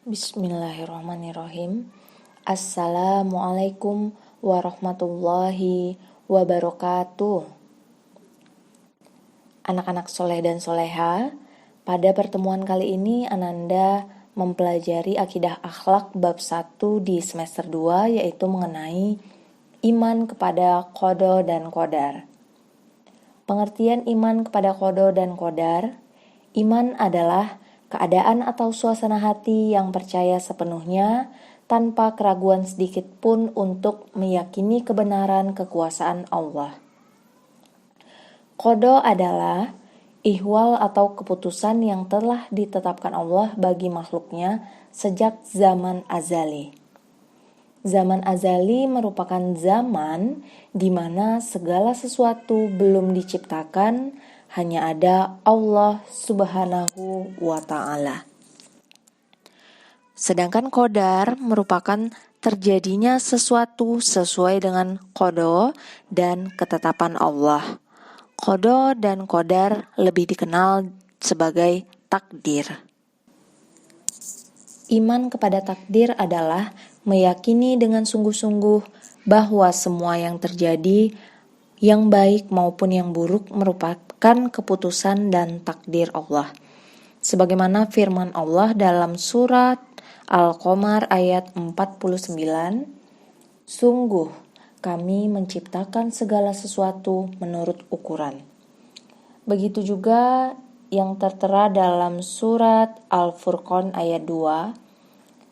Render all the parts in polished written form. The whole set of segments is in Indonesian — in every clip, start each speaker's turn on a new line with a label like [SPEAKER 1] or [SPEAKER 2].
[SPEAKER 1] Bismillahirrahmanirrahim. Assalamualaikum warahmatullahi wabarakatuh. Anak-anak soleh dan soleha, pada pertemuan kali ini Ananda mempelajari akidah akhlak bab 1 di semester 2, yaitu mengenai iman kepada qada dan qadar. Pengertian iman kepada qada dan qadar: iman adalah keadaan atau suasana hati yang percaya sepenuhnya tanpa keraguan sedikit pun untuk meyakini kebenaran kekuasaan Allah. Qada adalah ihwal atau keputusan yang telah ditetapkan Allah bagi makhluknya sejak zaman azali. Zaman azali merupakan zaman di mana segala sesuatu belum diciptakan, hanya ada Allah Subhanahu wa Ta'ala. Sedangkan qadar merupakan terjadinya sesuatu sesuai dengan qada dan ketetapan Allah. Qada dan qadar lebih dikenal sebagai takdir. Iman kepada takdir adalah meyakini dengan sungguh-sungguh bahwa semua yang terjadi, yang baik maupun yang buruk, merupakan keputusan dan takdir Allah. Sebagaimana firman Allah dalam surat Al-Qamar ayat 49, "Sungguh kami menciptakan segala sesuatu menurut ukuran." Begitu juga yang tertera dalam surat Al-Furqan ayat 2,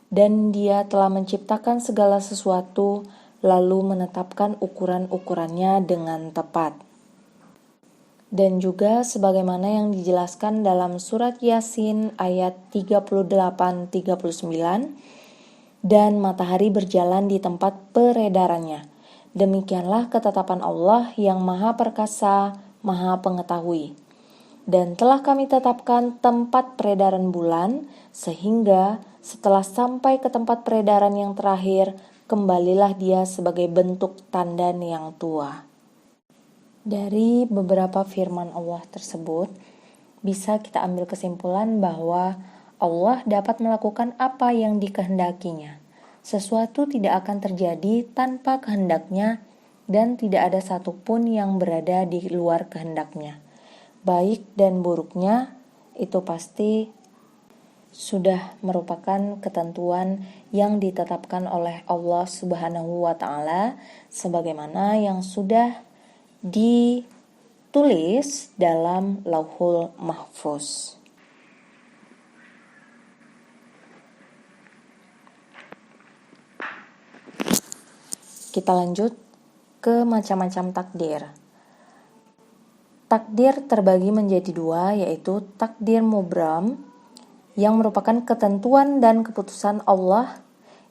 [SPEAKER 1] "Dan Dia telah menciptakan segala sesuatu, lalu menetapkan ukuran-ukurannya dengan tepat." Dan juga sebagaimana yang dijelaskan dalam surat Yasin ayat 38-39, "Dan matahari berjalan di tempat peredarannya. Demikianlah ketetapan Allah yang Maha Perkasa, Maha Pengetahui. Dan telah kami tetapkan tempat peredaran bulan, sehingga setelah sampai ke tempat peredaran yang terakhir, kembalilah dia sebagai bentuk tandan yang tua." Dari beberapa firman Allah tersebut, bisa kita ambil kesimpulan bahwa Allah dapat melakukan apa yang dikehendakinya. Sesuatu tidak akan terjadi tanpa kehendaknya, dan tidak ada satupun yang berada di luar kehendaknya. Baik dan buruknya itu pasti sudah merupakan ketentuan yang ditetapkan oleh Allah Subhanahu wa Ta'ala, sebagaimana yang sudah ditulis dalam Lauhul Mahfuz. Kita lanjut ke macam-macam takdir. Takdir terbagi menjadi dua, yaitu takdir mubram, yang merupakan ketentuan dan keputusan Allah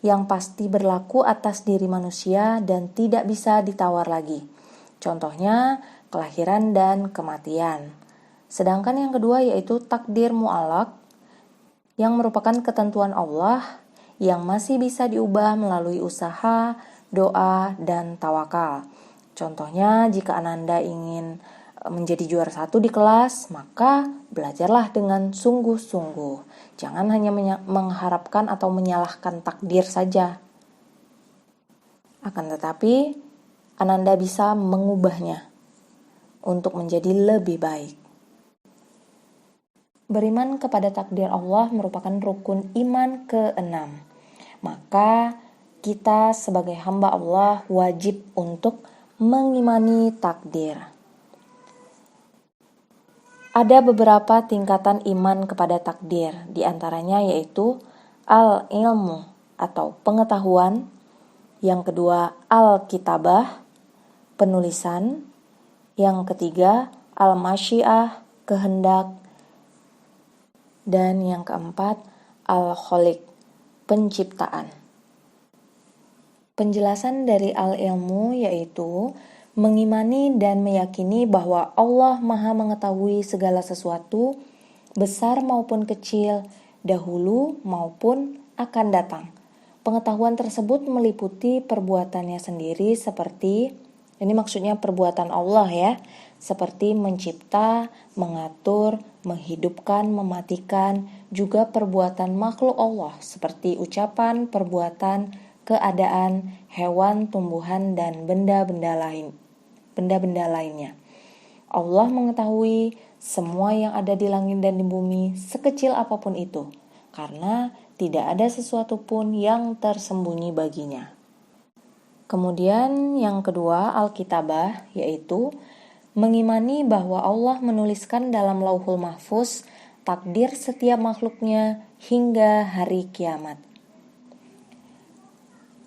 [SPEAKER 1] yang pasti berlaku atas diri manusia dan tidak bisa ditawar lagi. Contohnya, kelahiran dan kematian. Sedangkan yang kedua yaitu takdir mu'allaq, yang merupakan ketentuan Allah yang masih bisa diubah melalui usaha, doa, dan tawakal. Contohnya, jika Ananda ingin menjadi juara 1 di kelas, maka belajarlah dengan sungguh-sungguh. Jangan hanya mengharapkan atau menyalahkan takdir saja. Akan tetapi, Ananda bisa mengubahnya untuk menjadi lebih baik. Beriman kepada takdir Allah merupakan rukun iman ke-6. Maka kita sebagai hamba Allah wajib untuk mengimani takdir. Ada beberapa tingkatan iman kepada takdir, di antaranya yaitu al-ilmu atau pengetahuan, yang kedua al-kitabah, penulisan, yang ketiga al-masyiah, kehendak, dan yang keempat al-kholiq, penciptaan. Penjelasan dari al-ilmu yaitu mengimani dan meyakini bahwa Allah Maha mengetahui segala sesuatu, besar maupun kecil, dahulu maupun akan datang. Pengetahuan tersebut meliputi perbuatannya sendiri seperti, ini maksudnya perbuatan Allah ya, seperti mencipta, mengatur, menghidupkan, mematikan, juga perbuatan makhluk Allah seperti ucapan, perbuatan, keadaan, hewan, tumbuhan, dan benda-benda lainnya. Allah mengetahui semua yang ada di langit dan di bumi, sekecil apapun itu, karena tidak ada sesuatu pun yang tersembunyi baginya. Kemudian yang kedua, Alkitabah, yaitu mengimani bahwa Allah menuliskan dalam Lauhul Mahfuz takdir setiap makhluknya hingga hari kiamat.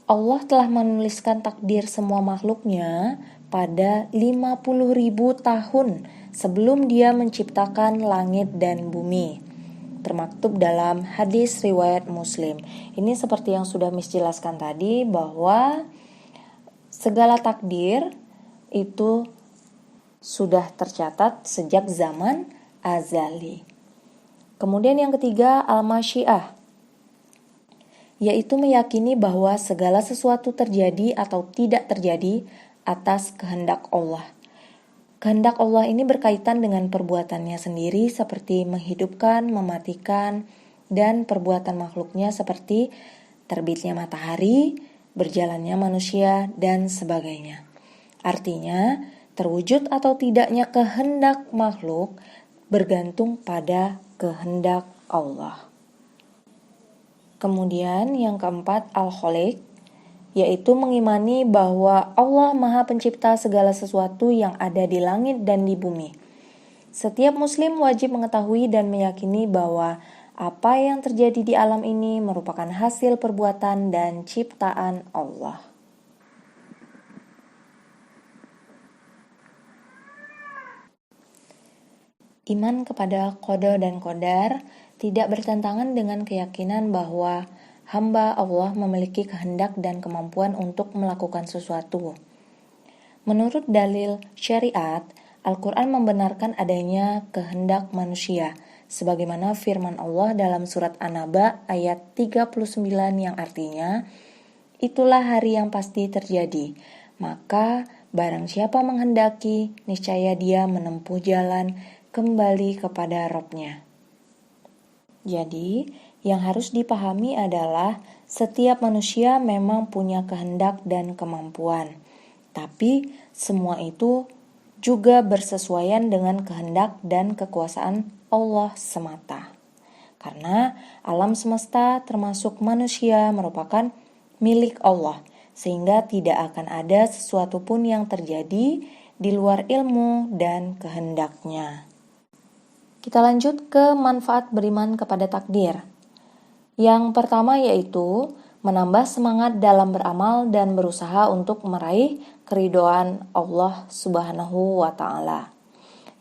[SPEAKER 1] Allah telah menuliskan takdir semua makhluknya pada 50.000 tahun sebelum Dia menciptakan langit dan bumi. Termaktub dalam hadis riwayat Muslim. Ini seperti yang sudah Miss jelaskan tadi, bahwa segala takdir itu sudah tercatat sejak zaman azali. Kemudian yang ketiga, al-masyiah, yaitu meyakini bahwa segala sesuatu terjadi atau tidak terjadi atas kehendak Allah. Kehendak Allah ini berkaitan dengan perbuatannya sendiri seperti menghidupkan, mematikan, dan perbuatan makhluknya seperti terbitnya matahari, berjalannya manusia, dan sebagainya. Artinya, terwujud atau tidaknya kehendak makhluk bergantung pada kehendak Allah. Kemudian yang keempat, al-khaliq, yaitu mengimani bahwa Allah Maha Pencipta segala sesuatu yang ada di langit dan di bumi. Setiap muslim wajib mengetahui dan meyakini bahwa apa yang terjadi di alam ini merupakan hasil perbuatan dan ciptaan Allah. Iman kepada qada dan qadar tidak bertentangan dengan keyakinan bahwa hamba Allah memiliki kehendak dan kemampuan untuk melakukan sesuatu. Menurut dalil syariat, Al-Quran membenarkan adanya kehendak manusia, sebagaimana firman Allah dalam surat An-Naba ayat 39 yang artinya, itulah hari yang pasti terjadi, maka barang siapa menghendaki, niscaya dia menempuh jalan kembali kepada Rabb-Nya. Jadi, yang harus dipahami adalah setiap manusia memang punya kehendak dan kemampuan. Tapi semua itu juga bersesuaian dengan kehendak dan kekuasaan Allah semata. Karena alam semesta termasuk manusia merupakan milik Allah, sehingga tidak akan ada sesuatu pun yang terjadi di luar ilmu dan kehendaknya. Kita lanjut ke manfaat beriman kepada takdir. Yang pertama yaitu menambah semangat dalam beramal dan berusaha untuk meraih keridhaan Allah Subhanahu wa Ta'ala.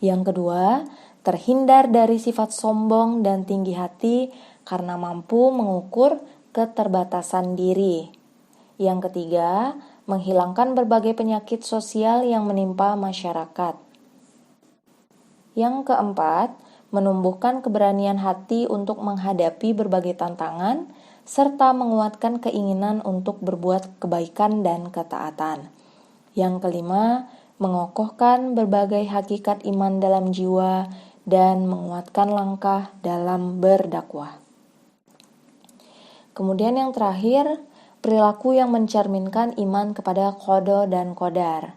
[SPEAKER 1] Yang kedua, terhindar dari sifat sombong dan tinggi hati karena mampu mengukur keterbatasan diri. Yang ketiga, menghilangkan berbagai penyakit sosial yang menimpa masyarakat. Yang keempat, menumbuhkan keberanian hati untuk menghadapi berbagai tantangan, serta menguatkan keinginan untuk berbuat kebaikan dan ketaatan. Yang kelima, mengokohkan berbagai hakikat iman dalam jiwa dan menguatkan langkah dalam berdakwah. Kemudian yang terakhir, perilaku yang mencerminkan iman kepada qada dan qadar,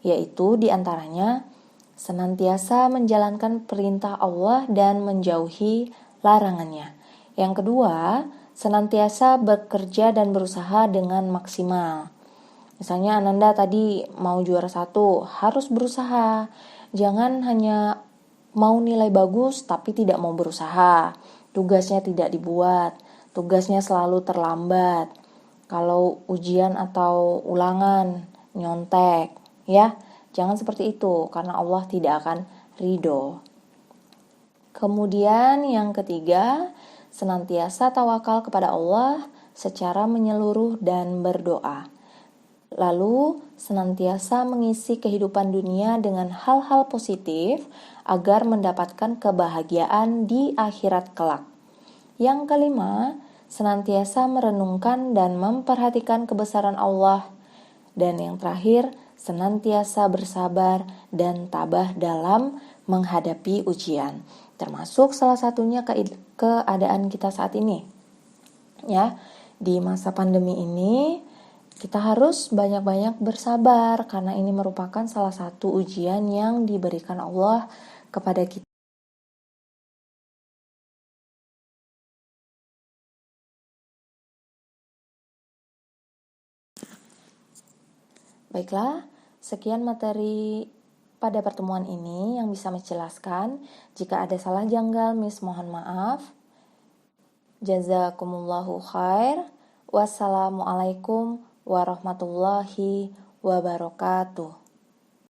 [SPEAKER 1] yaitu diantaranya senantiasa menjalankan perintah Allah dan menjauhi larangannya. Yang kedua, senantiasa bekerja dan berusaha dengan maksimal. Misalnya Ananda tadi mau juara 1, harus berusaha. Jangan hanya mau nilai bagus tapi tidak mau berusaha. Tugasnya tidak dibuat, tugasnya selalu terlambat. Kalau ujian atau ulangan, nyontek, ya. Jangan seperti itu, karena Allah tidak akan ridho. Kemudian yang ketiga, senantiasa tawakal kepada Allah secara menyeluruh dan berdoa. Lalu, senantiasa mengisi kehidupan dunia dengan hal-hal positif agar mendapatkan kebahagiaan di akhirat kelak. Yang kelima, senantiasa merenungkan dan memperhatikan kebesaran Allah. Dan yang terakhir, senantiasa bersabar dan tabah dalam menghadapi ujian. Termasuk salah satunya keadaan kita saat ini. Ya, di masa pandemi ini kita harus banyak-banyak bersabar karena ini merupakan salah satu ujian yang diberikan Allah kepada kita. Baiklah, sekian materi pada pertemuan ini yang bisa menjelaskan. Jika ada salah janggal, Miss mohon maaf. Jazakumullahu khair. Wassalamualaikum warahmatullahi wabarakatuh.